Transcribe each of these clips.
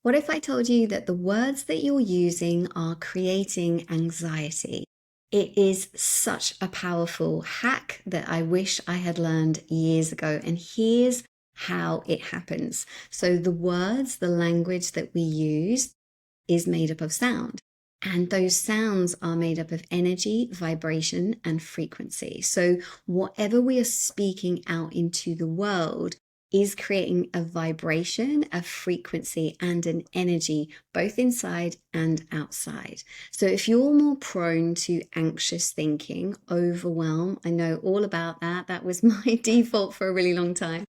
What if I told you that the words that you're using are creating anxiety? It is such a powerful hack that I wish I had learned years ago. And here's how it happens. So, the words, the language that we use is made up of sound. And those sounds are made up of energy, vibration, and frequency. So, whatever we are speaking out into the world is creating a vibration, a frequency, and an energy, both inside and outside. So, if you're more prone to anxious thinking, overwhelm, I know all about that. That was my default for a really long time.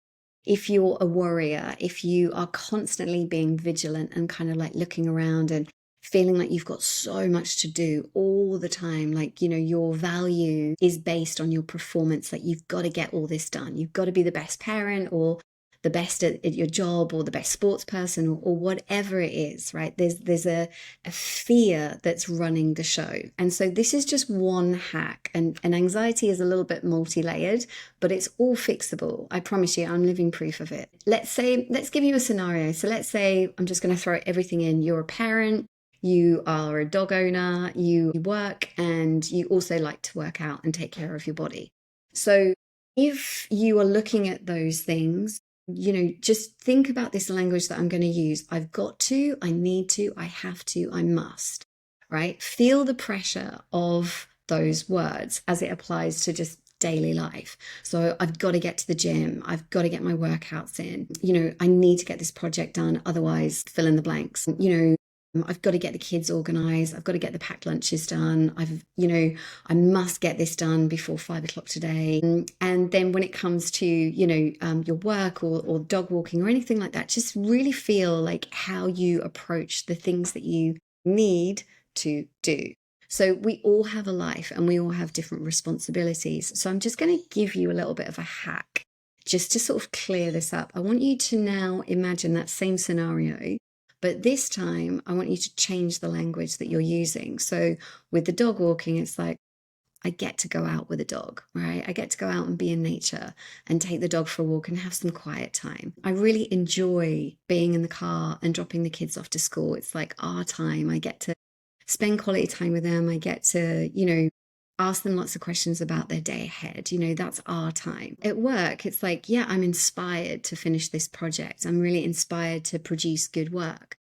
If you're a worrier, if you are constantly being vigilant and kind of like looking around and feeling like you've got so much to do all the time, like, your value is based on your performance, like you've got to get all this done. You've got to be the best parent or the best at your job or the best sports person or whatever it is, right? There's a fear that's running the show. And so this is just one hack. And anxiety is a little bit multi-layered, but it's all fixable. I promise you, I'm living proof of it. Let's give you a scenario. So let's say I'm just going to throw everything in. You're a parent. You are a dog owner, you work, and you also like to work out and take care of your body. So if you are looking at those things, just think about this language that I'm going to use. I've got to, I need to, I have to, I must, right? Feel the pressure of those words as it applies to just daily life. So I've got to get to the gym. I've got to get my workouts in. I need to get this project done. Otherwise, fill in the blanks. I've got to get the kids organized. I've got to get the packed lunches done. I must get this done before 5 o'clock today. And then when it comes to, your work or dog walking or anything like that, just really feel like how you approach the things that you need to do. So we all have a life and we all have different responsibilities. So I'm just going to give you a little bit of a hack just to sort of clear this up. I want you to now imagine that same scenario. But this time, I want you to change the language that you're using. So with the dog walking, it's like, I get to go out with a dog, right? I get to go out and be in nature and take the dog for a walk and have some quiet time. I really enjoy being in the car and dropping the kids off to school. It's like our time. I get to spend quality time with them. I get to, ask them lots of questions about their day ahead. That's our time. At work, it's like, yeah, I'm inspired to finish this project. I'm really inspired to produce good work.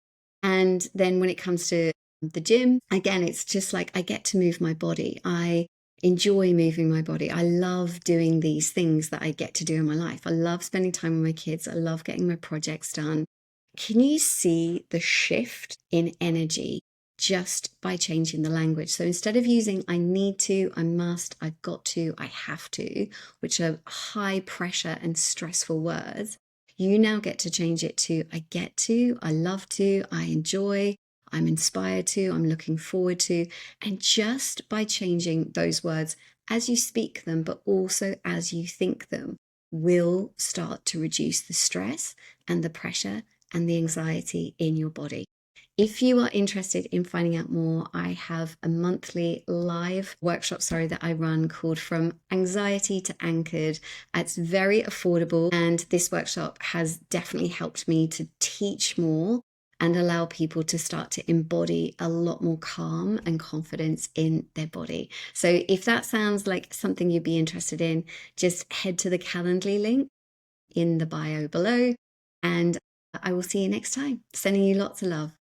And then when it comes to the gym, again, it's just like I get to move my body. I enjoy moving my body. I love doing these things that I get to do in my life. I love spending time with my kids. I love getting my projects done. Can you see the shift in energy just by changing the language? So instead of using I need to, I must, I've got to, I have to, which are high pressure and stressful words, you now get to change it to I get to, I love to, I enjoy, I'm inspired to, I'm looking forward to. And just by changing those words as you speak them, but also as you think them, will start to reduce the stress and the pressure and the anxiety in your body. If you are interested in finding out more, I have a monthly live workshop, that I run called From Anxiety to Anchored. It's very affordable, and this workshop has definitely helped me to teach more and allow people to start to embody a lot more calm and confidence in their body. So if that sounds like something you'd be interested in, just head to the Calendly link in the bio below, and I will see you next time. Sending you lots of love.